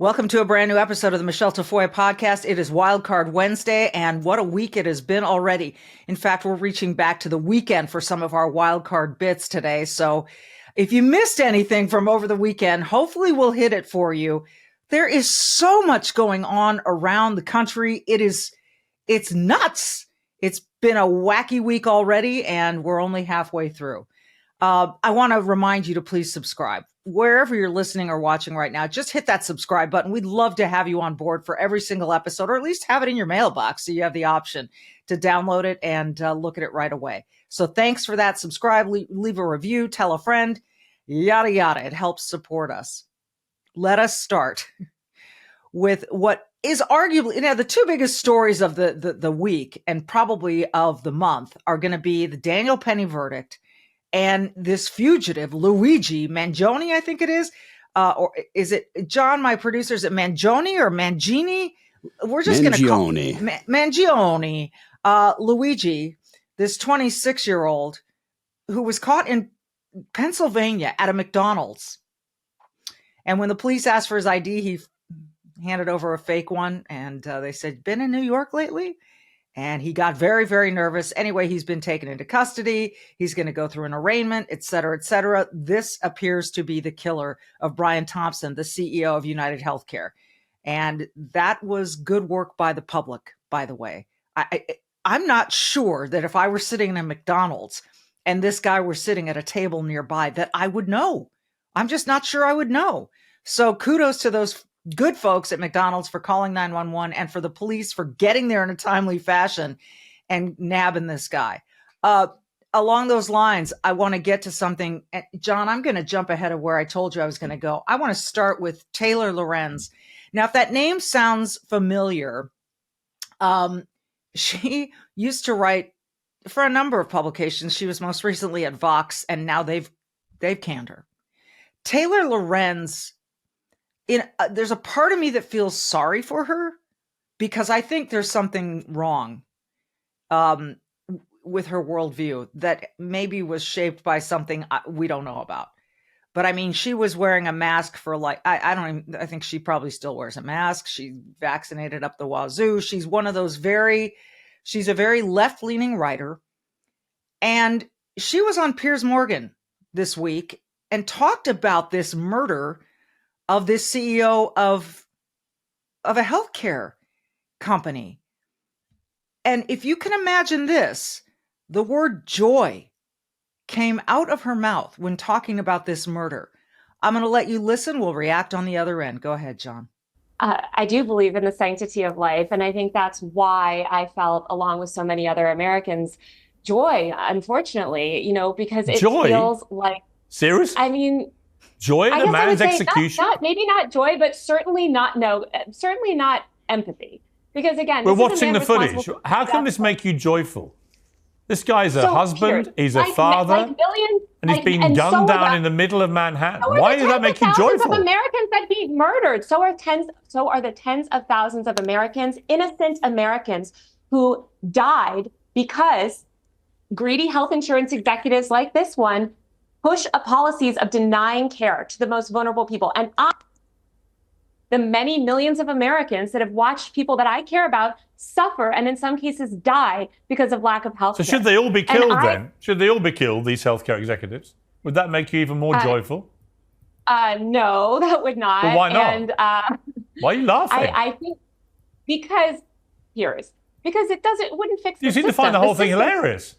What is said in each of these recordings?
Welcome to a brand new episode of the Michele Tafoya podcast. It is Wildcard Wednesday, and what a week it has been already. In fact, we're reaching back to the weekend for some of our Wildcard bits today. So if you missed anything from over the weekend, hopefully we'll hit it for you. There is so much going on around the country. It's nuts. It's been a wacky week already, and we're only halfway through. I want to remind you to please subscribe. Wherever you're listening or watching right now, just hit that subscribe button. We'd love to have you on board for every single episode, or at least have it in your mailbox so you have the option to download it and look at it right away. So thanks for that. Subscribe, leave a review, tell a friend, yada, yada. It helps support us. Let us start with what is arguably, the two biggest stories of the week and probably of the month are going to be the Daniel Penny verdict and this fugitive, Luigi Mangione, I think it is. Or is it, John, my producer, is it Mangione or Mangini? We're just going to call Mangione. Luigi, this 26-year-old who was caught in Pennsylvania at a McDonald's. And when the police asked for his ID, he handed over a fake one. And they said, been in New York lately? And he got very, very nervous. Anyway, he's been taken into custody. He's going to go through an arraignment, et cetera, et cetera. This appears to be the killer of Brian Thompson, the CEO of United Healthcare. And that was good work by the public, by the way. I'm not sure that if I were sitting in a McDonald's and this guy were sitting at a table nearby that I would know. I'm just not sure I would know. So kudos to those good folks at McDonald's for calling 911 and for the police for getting there in a timely fashion and nabbing this guy. Along those lines, I want to get to something. John, I'm going to jump ahead of where I told you I was going to go. I want to start with Taylor Lorenz. Now, if that name sounds familiar, she used to write for a number of publications. She was most recently at Vox, and now they've canned her. Taylor Lorenz, there's a part of me that feels sorry for her because I think there's something wrong with her worldview that maybe was shaped by something we don't know about. But I mean, she was wearing a mask for I think she probably still wears a mask. She vaccinated up the wazoo. She's one of those she's a very left-leaning writer. And she was on Piers Morgan this week and talked about this murder of this CEO of a healthcare company. And if you can imagine this, the word joy came out of her mouth when talking about this murder. I'm going to let you listen. We'll react on the other end. Go ahead, John. I do believe in the sanctity of life. And I think that's why I felt, along with so many other Americans, joy, unfortunately, because it feels like... Serious? I mean... Joy at a man's execution? Maybe not joy, but certainly not empathy. Because again, we're watching the footage. How can this make you joyful? This guy's a husband, he's a father, and he's being gunned down in the middle of Manhattan. Why does that make you joyful? Thousands of Americans that be murdered. So are the tens of thousands of Americans, innocent Americans, who died because greedy health insurance executives like this one push policies of denying care to the most vulnerable people. And the many millions of Americans that have watched people that I care about suffer and in some cases die because of lack of health care. So should they all be killed then? Should they all be killed, these healthcare executives? Would that make you even more joyful? No, that would not. But why not? And, why are you laughing? I think because it wouldn't fix the system. You seem to find the whole thing hilarious.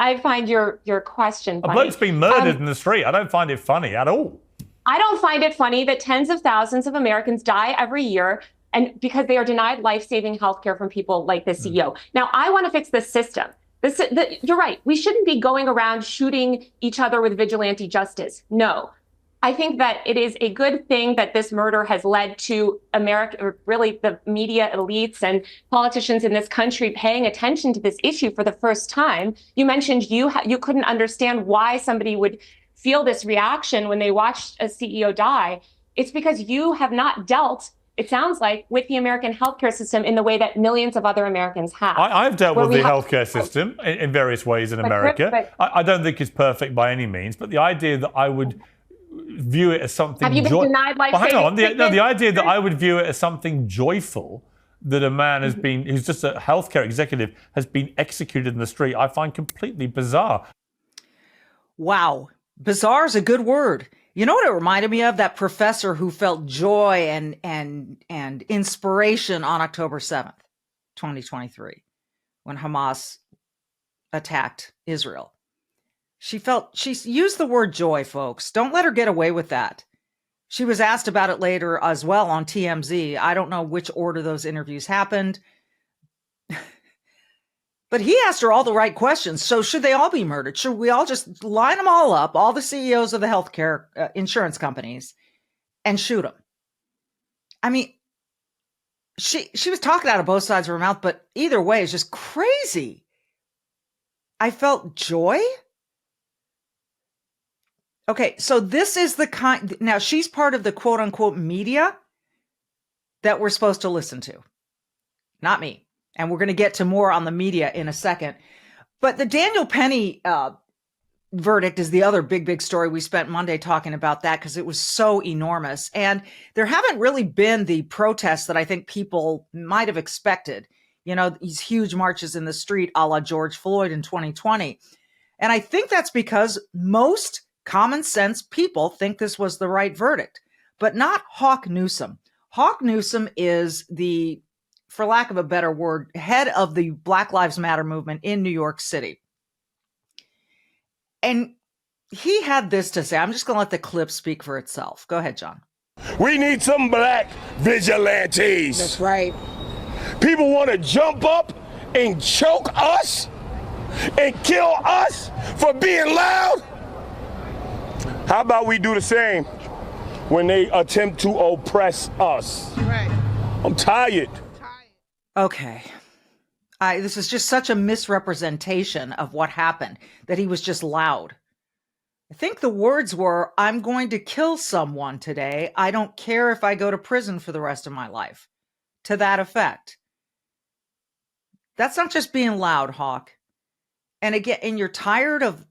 I find your question funny. A bloke's been murdered in the street. I don't find it funny at all. I don't find it funny that tens of thousands of Americans die every year and because they are denied life-saving health care from people like the CEO. Now, I want to fix the system. You're right. We shouldn't be going around shooting each other with vigilante justice. No. I think that it is a good thing that this murder has led to America, or really the media elites and politicians in this country paying attention to this issue for the first time. You mentioned you couldn't understand why somebody would feel this reaction when they watched a CEO die. It's because you have not dealt, it sounds like, with the American healthcare system in the way that millions of other Americans have. I've dealt with the healthcare system in various ways in America. I don't think it's perfect by any means, but the idea that I would view it as something. Have you been denied life-saving treatment? Hang on. The idea that I would view it as something joyful that a man has been, who's just a healthcare executive, has been executed in the street, I find completely bizarre. Wow. Bizarre is a good word. You know what it reminded me of? That professor who felt joy and inspiration on October 7th, 2023, when Hamas attacked Israel. She used the word joy, folks. Don't let her get away with that. She was asked about it later as well on TMZ. I don't know which order those interviews happened. But he asked her all the right questions. So should they all be murdered? Should we all just line them all up, all the CEOs of the healthcare insurance companies, and shoot them? I mean, she was talking out of both sides of her mouth, but either way, it's just crazy. I felt joy. Okay, so this is the kind, now she's part of the quote unquote media that we're supposed to listen to. Not me. And we're going to get to more on the media in a second. But the Daniel Penny verdict is the other big story. We spent Monday talking about that because it was so enormous. And there haven't really been the protests that I think people might have expected. You know, these huge marches in the street a la George Floyd in 2020. And I think that's because most common sense people think this was the right verdict, but not Hawk Newsome. Hawk Newsome is the, for lack of a better word, head of the Black Lives Matter movement in New York City. And he had this to say. I'm just going to let the clip speak for itself. Go ahead, John. We need some black vigilantes. That's right. People want to jump up and choke us and kill us for being loud. How about we do the same when they attempt to oppress us? Right. I'm tired. Okay. This is just such a misrepresentation of what happened, that he was just loud. I think the words were, I'm going to kill someone today. I don't care if I go to prison for the rest of my life. To that effect. That's not just being loud, Hawk. And again, and you're tired of...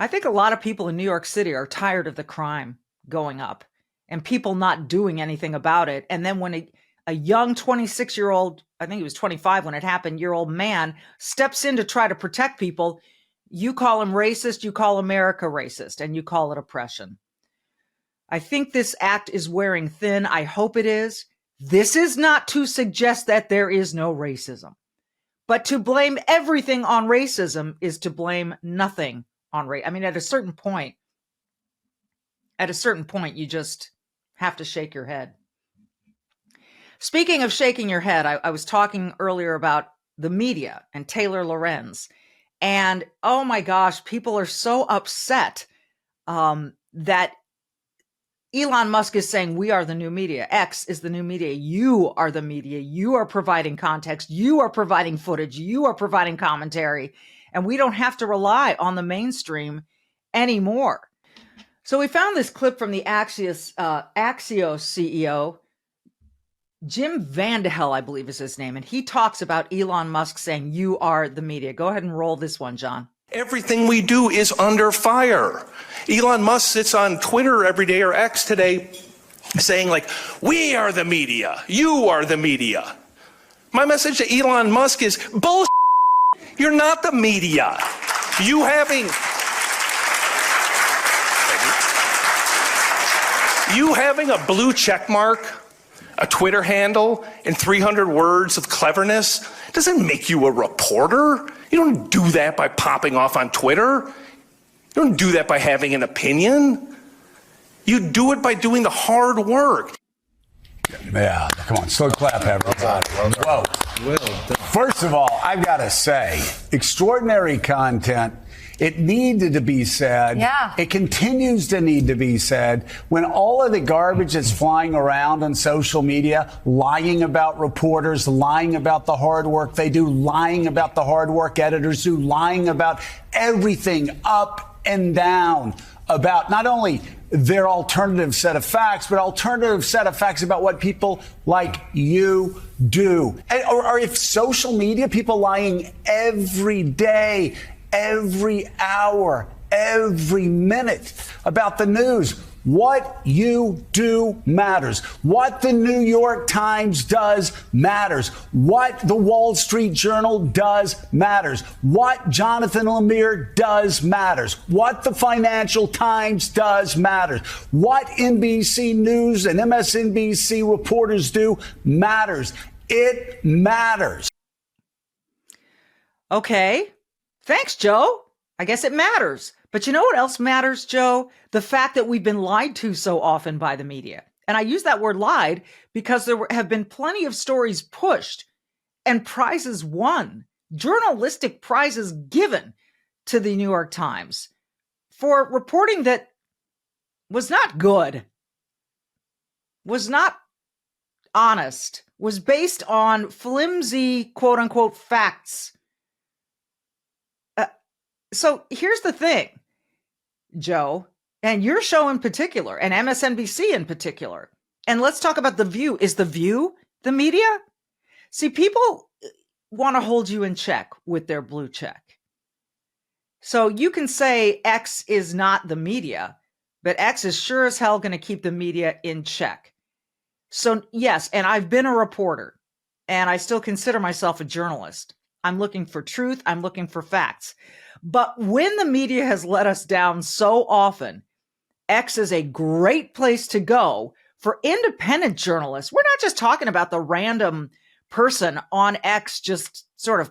I think a lot of people in New York City are tired of the crime going up and people not doing anything about it. And then when a young 26-year-old, I think he was 25 when it happened, year-old man steps in to try to protect people, you call him racist, you call America racist, and you call it oppression. I think this act is wearing thin. I hope it is. This is not to suggest that there is no racism, but to blame everything on racism is to blame nothing on race. I mean, at a certain point, you just have to shake your head. Speaking of shaking your head, I was talking earlier about the media and Taylor Lorenz. And oh my gosh, people are so upset that Elon Musk is saying we are the new media. X is the new media. You are the media. You are providing context. You are providing footage. You are providing commentary. And we don't have to rely on the mainstream anymore. So we found this clip from the Axios CEO, Jim Vandehel, I believe is his name. And he talks about Elon Musk saying, you are the media. Go ahead and roll this one, John. Everything we do is under fire. Elon Musk sits on Twitter every day, or X today, saying like, we are the media. You are the media. My message to Elon Musk is bullshit. You're not the media. You having a blue check mark, a Twitter handle, and 300 words of cleverness doesn't make you a reporter. You don't do that by popping off on Twitter. You don't do that by having an opinion. You do it by doing the hard work. Yeah, come on, slow clap, everybody. Whoa. First of all, I've got to say, extraordinary content. It needed to be said. Yeah. It continues to need to be said. When all of the garbage is flying around on social media, lying about reporters, lying about the hard work they do, lying about the hard work editors do, lying about everything up and down about not only their alternative set of facts, but alternative set of facts about what people like you do. Or if social media, people lying every day, every hour, every minute about the news. What you do matters. What the New York Times does matters. What the Wall Street Journal does matters. What Jonathan Lemire does matters. What the Financial Times does matters. What NBC News and MSNBC reporters do matters. It matters. Okay. Thanks, Joe. I guess it matters. But you know what else matters, Joe? The fact that we've been lied to so often by the media. And I use that word lied because there have been plenty of stories pushed and prizes won, journalistic prizes given to the New York Times for reporting that was not good, was not honest, was based on flimsy, quote unquote, facts. So here's the thing, Joe, and your show in particular, and MSNBC in particular. And let's talk about The View. Is The View the media? See, people want to hold you in check with their blue check. So you can say X is not the media, but X is sure as hell going to keep the media in check. So yes, and I've been a reporter, and I still consider myself a journalist. I'm looking for truth. I'm looking for facts. But when the media has let us down so often, X is a great place to go for independent journalists. We're not just talking about the random person on X just sort of,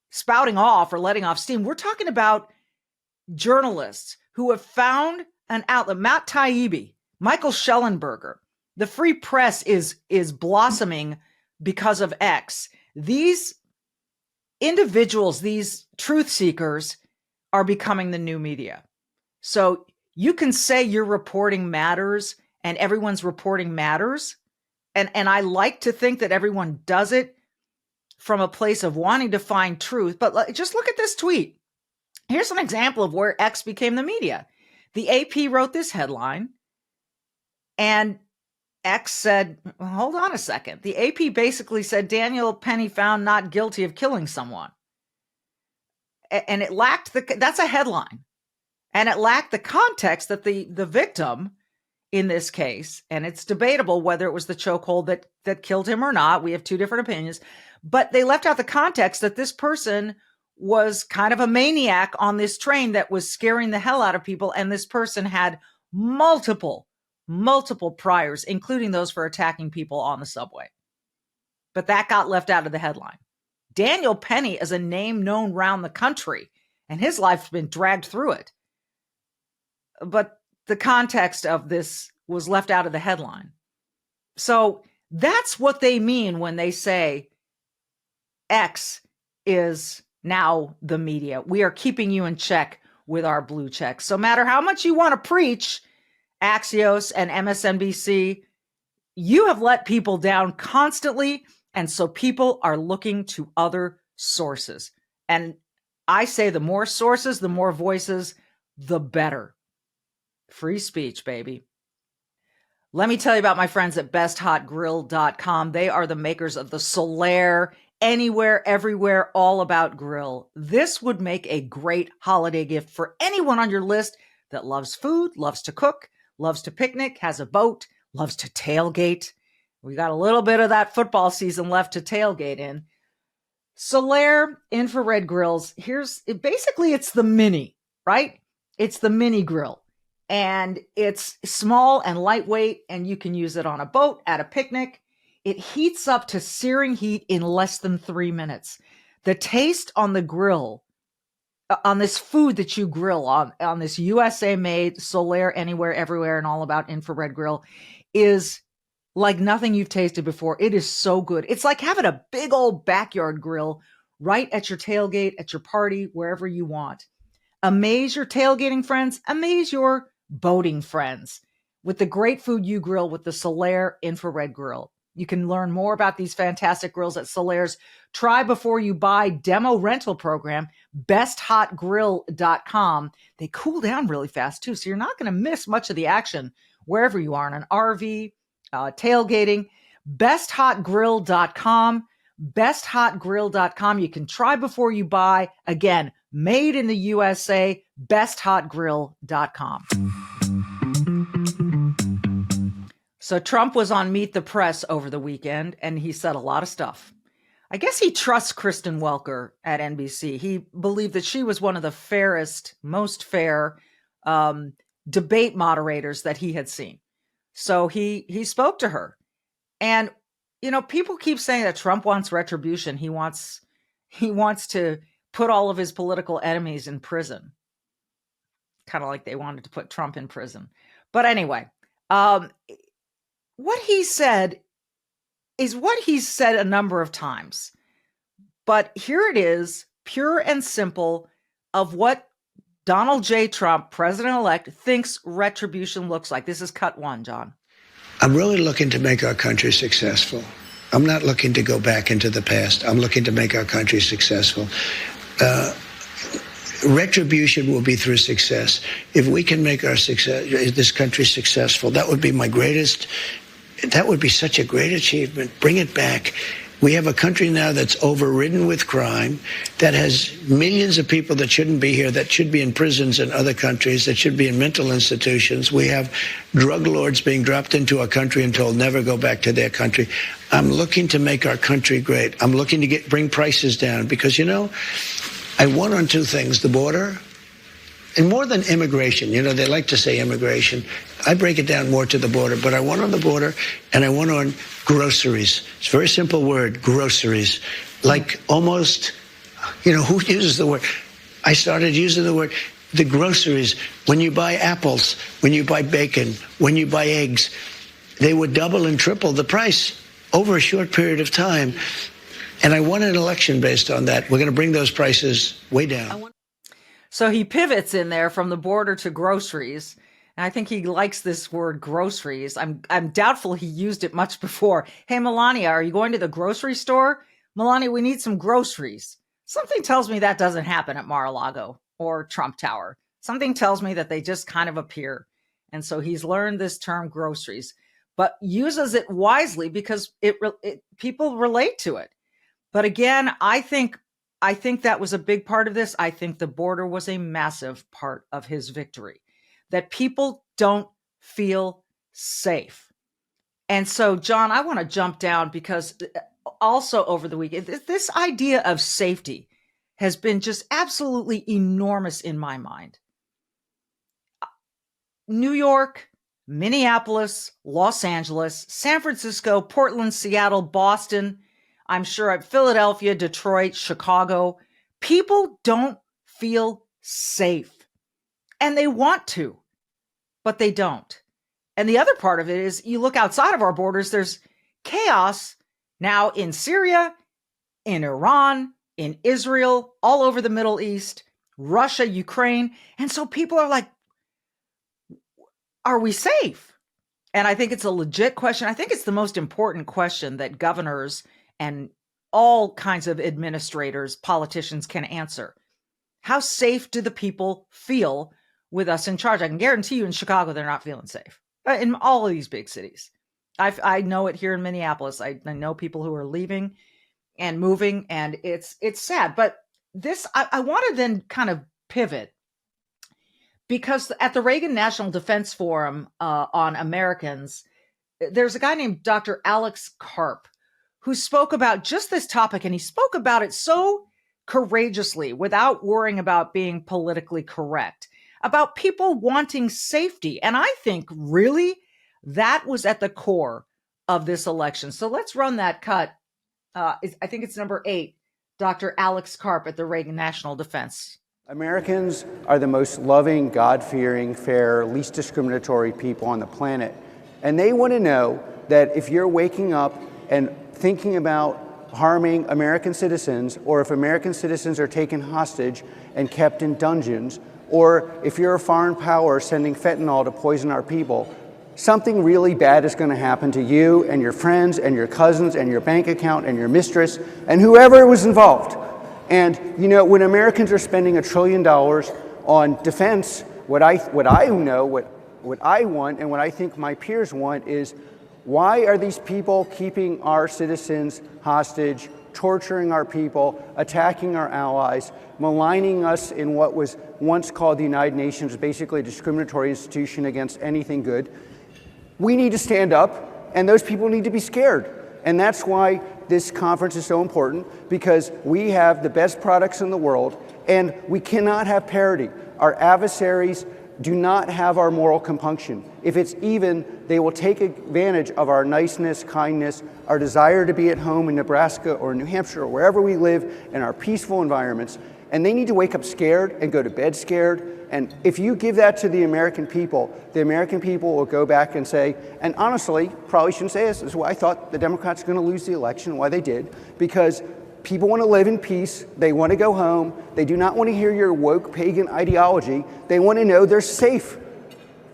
spouting off or letting off steam. We're talking about journalists who have found an outlet. Matt Taibbi, Michael Schellenberger. The free press is blossoming because of X. These individuals, these truth seekers, are becoming the new media. So you can say your reporting matters and everyone's reporting matters. And I like to think that everyone does it from a place of wanting to find truth. But just look at this tweet. Here's an example of where X became the media. The AP wrote this headline and X said, well, hold on a second. The AP basically said Daniel Penny found not guilty of killing someone. And it lacked that's a headline. And it lacked the context that the victim in this case, and it's debatable whether it was the chokehold that killed him or not. We have two different opinions, but they left out the context that this person was kind of a maniac on this train that was scaring the hell out of people. And this person had multiple priors, including those for attacking people on the subway. But that got left out of the headline. Daniel Penny is a name known around the country, and his life's been dragged through it. But the context of this was left out of the headline. So that's what they mean when they say X is now the media. We are keeping you in check with our blue check. So no matter how much you want to preach Axios and MSNBC, you have let people down constantly. And so people are looking to other sources. And I say the more sources, the more voices, the better. Free speech, baby. Let me tell you about my friends at besthotgrill.com. They are the makers of the Solaire Anywhere, Everywhere, All About Grill. This would make a great holiday gift for anyone on your list that loves food, loves to cook, loves to picnic, has a boat, loves to tailgate. We got a little bit of that football season left to tailgate in. Solaire infrared grills. It's the mini, right? It's the mini grill. And it's small and lightweight, and you can use it on a boat, at a picnic. It heats up to searing heat in less than 3 minutes. The taste on the grill, on this food that you grill on this USA-made Solaire Anywhere, Everywhere, and All About infrared grill is like nothing you've tasted before. It is so good. It's like having a big old backyard grill right at your tailgate, at your party, wherever you want. Amaze your tailgating friends. Amaze your boating friends with the great food you grill with the Solaire infrared grill. You can learn more about these fantastic grills at Solaire's Try Before You Buy demo rental program, besthotgrill.com. They cool down really fast too, so you're not going to miss much of the action wherever you are in an RV, tailgating. besthotgrill.com, besthotgrill.com. You can try before you buy. Again, made in the USA, besthotgrill.com. So Trump was on Meet the Press over the weekend, and he said a lot of stuff. I guess he trusts Kristen Welker at NBC. He believed that she was one of the fairest, most fair debate moderators that he had seen. So he spoke to her. And, you know, people keep saying that Trump wants retribution. He wants to put all of his political enemies in prison. Kind of like they wanted to put Trump in prison. But anyway, what he said is what he's said a number of times. But here it is, pure and simple, of what Donald J. Trump, president-elect, thinks retribution looks like. This is cut one, John. I'm really looking to make our country successful. I'm not looking to go back into the past. I'm looking to make our country successful. Retribution will be through success. If we can make this country successful, that would be that would be such a great achievement. Bring it back. We have a country now that's overridden with crime, that has millions of people that shouldn't be here, that should be in prisons in other countries, that should be in mental institutions. We have drug lords being dropped into our country and told never go back to their country. I'm looking to make our country great. I'm looking to bring prices down because, you know, I won on two things, the border and more than immigration. You know, they like to say immigration. I break it down more to the border, but I won on the border and I won on groceries. It's a very simple word, groceries. Like almost, you know, who uses the word? I started using the word, the groceries. When you buy apples, when you buy bacon, when you buy eggs, they would double and triple the price over a short period of time. And I won an election based on that. We're going to bring those prices way down. So he pivots in there from the border to groceries. And I think he likes this word groceries. I'm doubtful he used it much before. Hey, Melania, are you going to the grocery store? Melania, we need some groceries. Something tells me that doesn't happen at Mar-a-Lago or Trump Tower. Something tells me that they just kind of appear. And so he's learned this term groceries, but uses it wisely because people relate to it. But again, I think that was a big part of this. I think the border was a massive part of his victory, that people don't feel safe. And so, John, I want to jump down because also over the weekend, this idea of safety has been just absolutely enormous in my mind. New York, Minneapolis, Los Angeles, San Francisco, Portland, Seattle, Boston, I'm sure at Philadelphia, Detroit, Chicago, people don't feel safe. And they want to, but they don't. And the other part of it is you look outside of our borders, there's chaos now in Syria, in Iran, in Israel, all over the Middle East, Russia, Ukraine. And so people are like, are we safe? And I think it's a legit question. I think it's the most important question that governors and all kinds of administrators, politicians can answer. How safe do the people feel with us in charge? I can guarantee you in Chicago, they're not feeling safe. In all of these big cities. I know it here in Minneapolis. I know people who are leaving and moving, and it's sad. But this, I want to then kind of pivot, because at the Reagan National Defense Forum on Americans, there's a guy named Dr. Alex Karp who spoke about just this topic, and he spoke about it so courageously without worrying about being politically correct, about people wanting safety. And I think really that was at the core of this election. So let's run that cut. I think it's number 8, Dr. Alex Karp at the Reagan National Defense. Americans are the most loving, God-fearing, fair, least discriminatory people on the planet. And they want to know that if you're waking up and thinking about harming American citizens, or if American citizens are taken hostage and kept in dungeons, or if you're a foreign power sending fentanyl to poison our people, something really bad is going to happen to you and your friends and your cousins and your bank account and your mistress and whoever was involved. And, you know, when Americans are spending $1 trillion on defense, what I want and what I think my peers want is, why are these people keeping our citizens hostage torturing our people, attacking our allies, maligning us in what was once called the United Nations, basically a discriminatory institution against anything good. We need to stand up, and those people need to be scared. And that's why this conference is so important, because we have the best products in the world, and we cannot have parity. Our adversaries do not have our moral compunction. If it's even, they will take advantage of our niceness, kindness, our desire to be at home in Nebraska or New Hampshire or wherever we live in our peaceful environments. And they need to wake up scared and go to bed scared. And if you give that to the American people will go back and say, and honestly, probably shouldn't say this is why I thought the Democrats were going to lose the election, why they did, because people want to live in peace. They want to go home. They do not want to hear your woke pagan ideology. They want to know they're safe.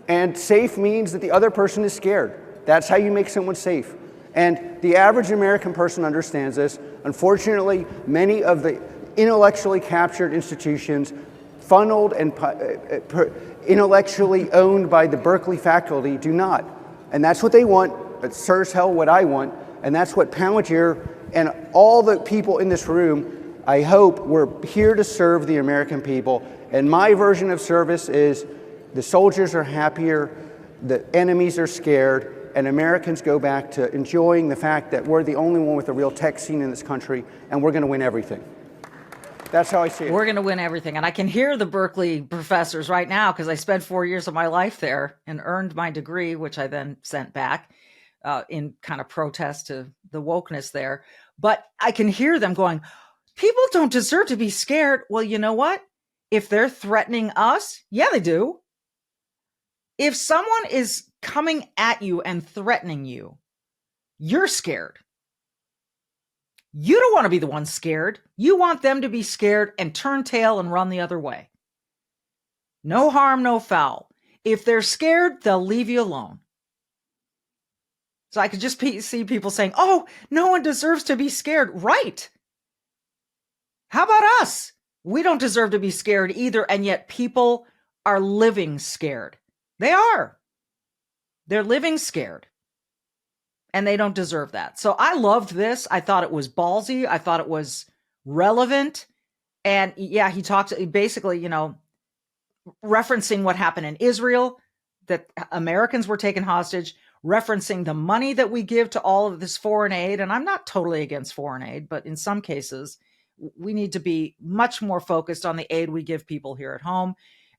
And safe means that the other person is scared. That's how you make someone safe. And the average American person understands this. Unfortunately, many of the intellectually captured institutions funneled and intellectually owned by the Berkeley faculty do not. And that's what they want. That's sure as hell what I want. And that's what Palantir and all the people in this room, I hope, we're here to serve the American people. And my version of service is the soldiers are happier, the enemies are scared, and Americans go back to enjoying the fact that we're the only one with a real tech scene in this country, and we're going to win everything. That's how I see it. We're going to win everything. And I can hear the Berkeley professors right now, because I spent 4 years of my life there and earned my degree, which I then sent back in kind of protest to the wokeness there. But I can hear them going, people don't deserve to be scared. Well, you know what? If they're threatening us, yeah, they do. If someone is coming at you and threatening you, you're scared. You don't want to be the one scared. You want them to be scared and turn tail and run the other way. No harm, no foul. If they're scared, they'll leave you alone. So I could just see people saying, oh, no one deserves to be scared. Right. How about us? We don't deserve to be scared either. And yet people are living scared. They are. They're living scared. And they don't deserve that. So I loved this. I thought it was ballsy. I thought it was relevant. And yeah, he talked basically, referencing what happened in Israel, that Americans were taken hostage, referencing the money that we give to all of this foreign aid. And I'm not totally against foreign aid, but in some cases, we need to be much more focused on the aid we give people here at home.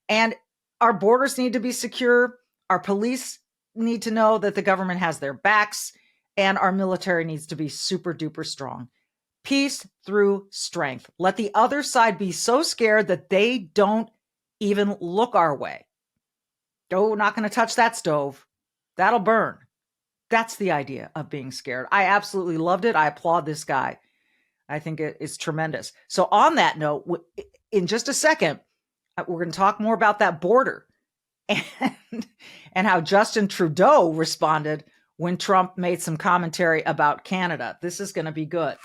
And our borders need to be secure. Our police need to know that the government has their backs, and our military needs to be super duper strong. Peace through strength. Let the other side be so scared that they don't even look our way. Oh, not going to touch that stove. That'll burn. That's the idea of being scared. I absolutely loved it. I applaud this guy. I think it is tremendous. So on that note, in just a second, we're going to talk more about that border and how Justin Trudeau responded when Trump made some commentary about Canada. This is going to be good.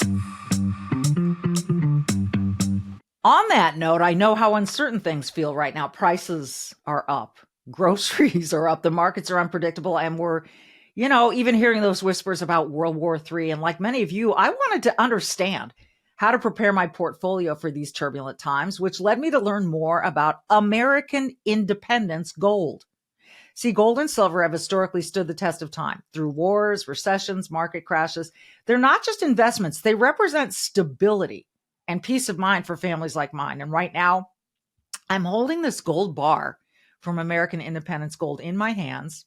On that note, I know how uncertain things feel right now. Prices are up. Groceries are up. The markets are unpredictable. And we're, even hearing those whispers about World War III. And like many of you, I wanted to understand how to prepare my portfolio for these turbulent times, which led me to learn more about American independence gold. See, gold and silver have historically stood the test of time through wars, recessions, market crashes. They're not just investments. They represent stability and peace of mind for families like mine. And right now, I'm holding this gold bar from American Independence Gold in my hands.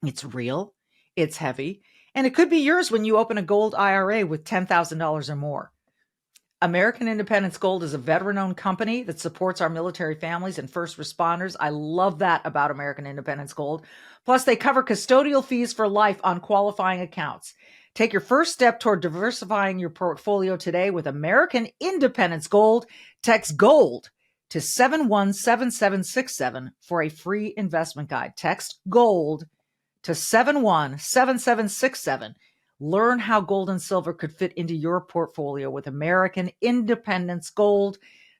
It's real, it's heavy, and it could be yours when you open a gold IRA with $10,000 or more. American Independence Gold is a veteran-owned company that supports our military families and first responders. I love that about American Independence Gold. Plus, they cover custodial fees for life on qualifying accounts. Take your first step toward diversifying your portfolio today with American Independence Gold. Text GOLD to 717767 for a free investment guide. Text GOLD to 717767. Learn how gold and silver could fit into your portfolio with American Independence Gold.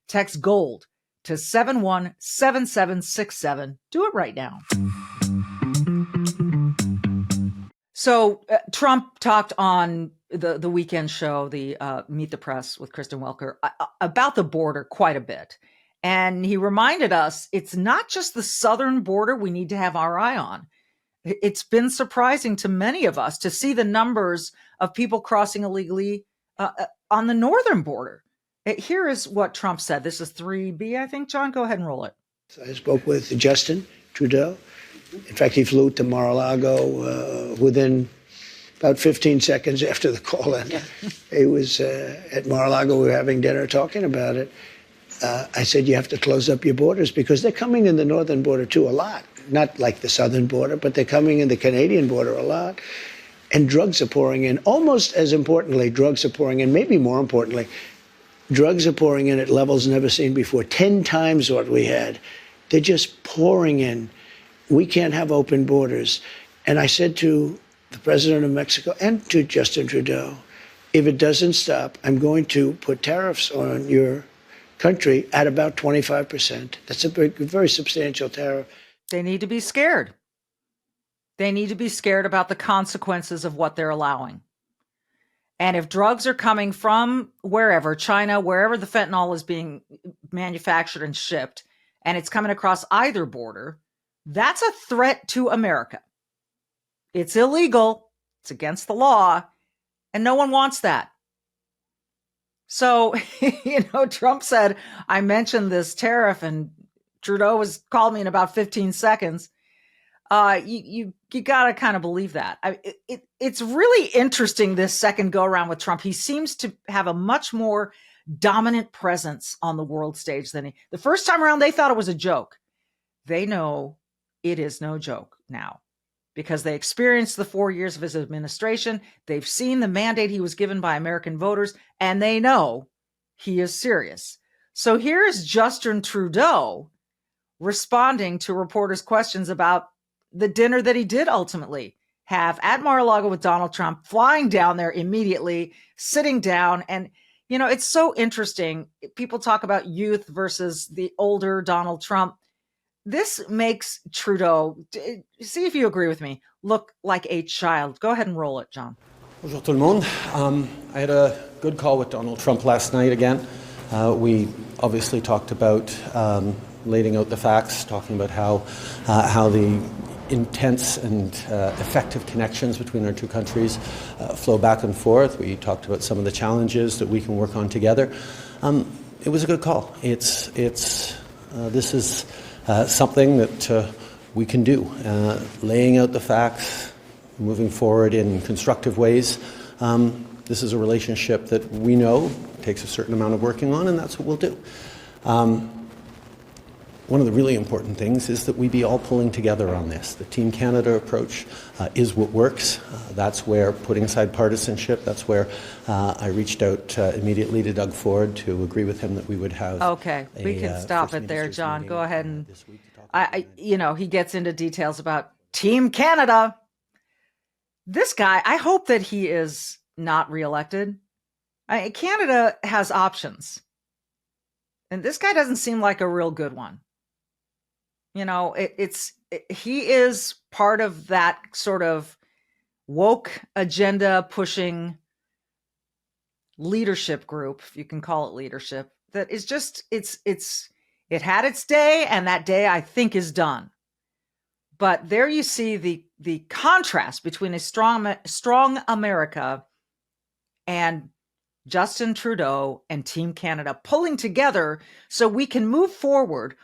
Text GOLD to 717767. Do it right now. So Trump talked on the weekend show, the Meet the Press with Kristen Welker, about the border quite a bit. And he reminded us it's not just the southern border we need to have our eye on. It's been surprising to many of us to see the numbers of people crossing illegally on the northern border. Here is what Trump said. This is 3B, I think. John, go ahead and roll it. I spoke with Justin Trudeau. In fact, he flew to Mar-a-Lago within about 15 seconds after the call ended. He was at Mar-a-Lago. We were having dinner talking about it. I said, you have to close up your borders because they're coming in the northern border, too, a lot. Not like the southern border, but they're coming in the Canadian border a lot. And drugs are pouring in. Almost as importantly, drugs are pouring in, maybe more importantly, drugs are pouring in at levels never seen before, 10 times what we had. They're just pouring in. We can't have open borders. And I said to the president of Mexico and to Justin Trudeau, if it doesn't stop, I'm going to put tariffs on your country at about 25%. That's a very substantial tariff. They need to be scared. They need to be scared about the consequences of what they're allowing. And if drugs are coming from wherever, China, wherever the fentanyl is being manufactured and shipped, and it's coming across either border, that's a threat to America. It's illegal. It's against the law. And no one wants that. So, Trump said, I mentioned this tariff and Trudeau called me in about 15 seconds. You got to kind of believe that. It's really interesting this second go around with Trump. He seems to have a much more dominant presence on the world stage than the first time around. They thought it was a joke. They know it is no joke now because they experienced the 4 years of his administration. They've seen the mandate he was given by American voters, and they know he is serious. So here's Justin Trudeau responding to reporters' questions about the dinner that he did ultimately have at Mar-a-Lago with Donald Trump, flying down there immediately, sitting down. And, it's so interesting. People talk about youth versus the older Donald Trump. This makes Trudeau, see if you agree with me, look like a child. Go ahead and roll it, John. Bonjour tout le monde. I had a good call with Donald Trump last night again. We obviously talked about laying out the facts, talking about how the intense and effective connections between our two countries flow back and forth. We talked about some of the challenges that we can work on together. It was a good call. This is something that we can do, laying out the facts, moving forward in constructive ways. This is a relationship that we know takes a certain amount of working on, and that's what we'll do. One of the really important things is that we be all pulling together on this. The Team Canada approach is what works. That's where, putting aside partisanship, that's where I reached out immediately to Doug Ford to agree with him that we would have. Okay, we can stop it there, John. Go ahead and he gets into details about Team Canada. This guy, I hope that he is not reelected. Canada has options. And this guy doesn't seem like a real good one. He is part of that sort of woke agenda pushing leadership group, if you can call it leadership, that is just, it had its day, and that day I think is done. But there you see the contrast between a strong America and Justin Trudeau and Team Canada pulling together so we can move forward,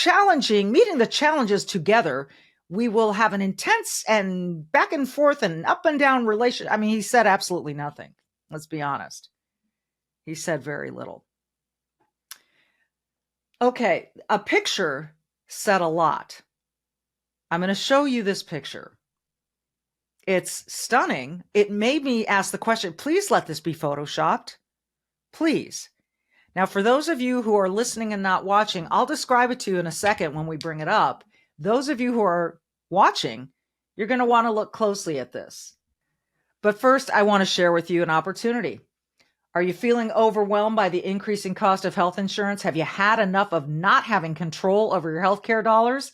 meeting the challenges together. We will have an intense and back and forth and up and down relation. I mean, he said absolutely nothing. Let's be honest. He said very little. Okay, a picture said a lot. I'm going to show you this picture. It's stunning. It made me ask the question, please let this be photoshopped. Please. Now, for those of you who are listening and not watching, I'll describe it to you in a second when we bring it up. Those of you who are watching, you're going to want to look closely at this. But first, I want to share with you an opportunity. Are you feeling overwhelmed by the increasing cost of health insurance? Have you had enough of not having control over your healthcare dollars?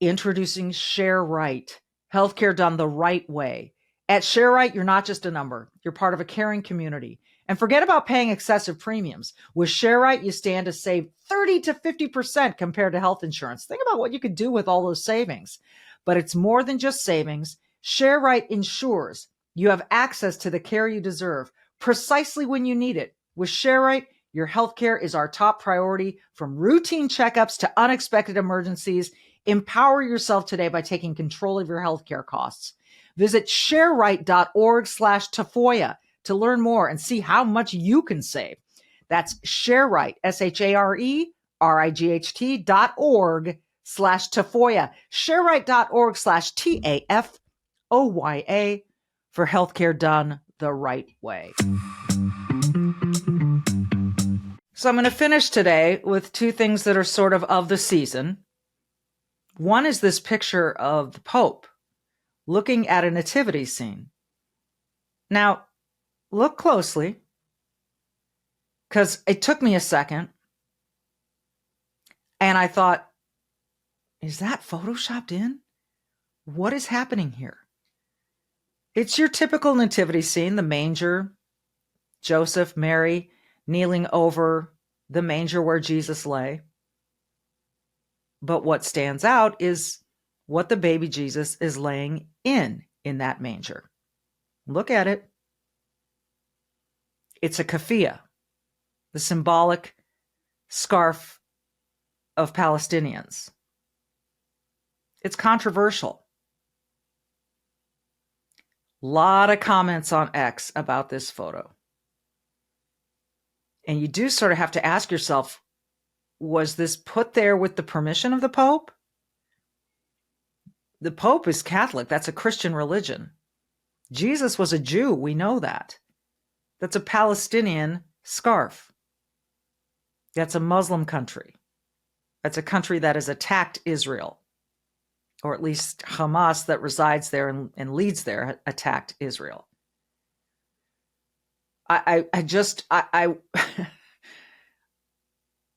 Introducing Share Right. Healthcare done the right way. At ShareRight, you're not just a number. You're part of a caring community. And forget about paying excessive premiums. With ShareRight, you stand to save 30 to 50% compared to health insurance. Think about what you could do with all those savings. But it's more than just savings. ShareRight ensures you have access to the care you deserve precisely when you need it. With ShareRight, your healthcare is our top priority, from routine checkups to unexpected emergencies. Empower yourself today by taking control of your healthcare costs. Visit shareright.org/Tafoya to learn more and see how much you can save. That's ShareRight, ShareRight.org/Tafoya, ShareRight.org/TAFOYA for healthcare done the right way. So I'm going to finish today with two things that are sort of the season. One is this picture of the Pope looking at a nativity scene. Now, look closely, because it took me a second, and I thought, is that photoshopped in? What is happening here? It's your typical nativity scene, the manger, Joseph, Mary, kneeling over the manger where Jesus lay. But what stands out is what the baby Jesus is laying in that manger. Look at it. It's a keffiyeh, the symbolic scarf of Palestinians. It's controversial. A lot of comments on X about this photo. And you do sort of have to ask yourself, was this put there with the permission of the Pope? The Pope is Catholic. That's a Christian religion. Jesus was a Jew. We know that. That's a Palestinian scarf. That's a Muslim country. That's a country that has attacked Israel, or at least Hamas that resides there and leads there attacked Israel. I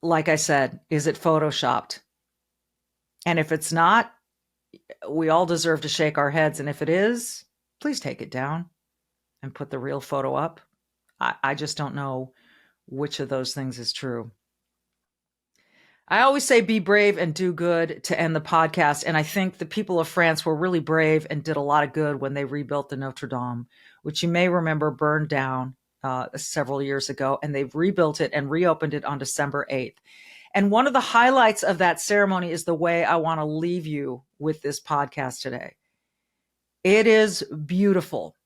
like I said, is it photoshopped? And if it's not, we all deserve to shake our heads. And if it is, please take it down and put the real photo up. I just don't know which of those things is true. I always say be brave and do good to end the podcast. And I think the people of France were really brave and did a lot of good when they rebuilt the Notre Dame, which you may remember burned down several years ago. And they've rebuilt it and reopened it on December 8th. And one of the highlights of that ceremony is the way I want to leave you with this podcast today. It is beautiful.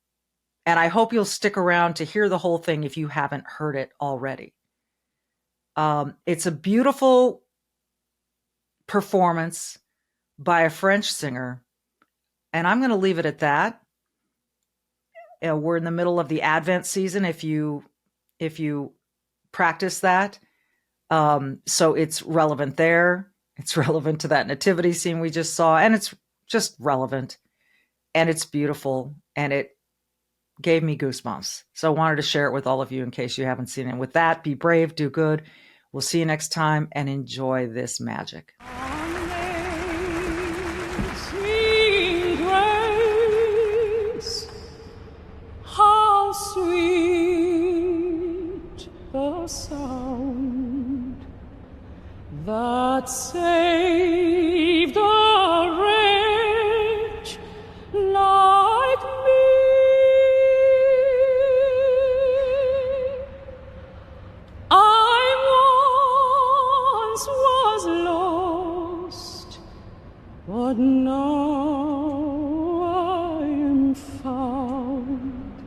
And I hope you'll stick around to hear the whole thing if you haven't heard it already. It's a beautiful performance by a French singer. And I'm going to leave it at that. We're in the middle of the Advent season if you practice that. So it's relevant there. It's relevant to that nativity scene we just saw. And it's just relevant. And it's beautiful. And it gave me goosebumps. So I wanted to share it with all of you in case you haven't seen it. With that, be brave, do good. We'll see you next time and enjoy this magic. Amazing grace, how sweet the sound that saved a wretch like me. Was lost, but now I am found.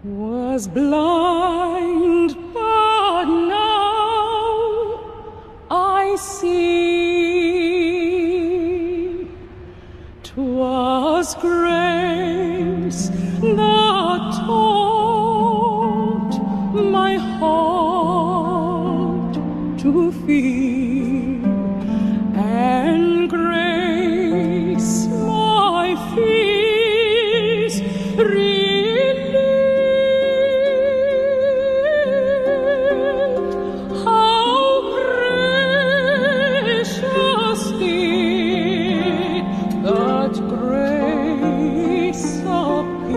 Was blind, but now I see. 'Twas grace that taught my heart to fear, and grace my fears relieved. How precious did that grace appear.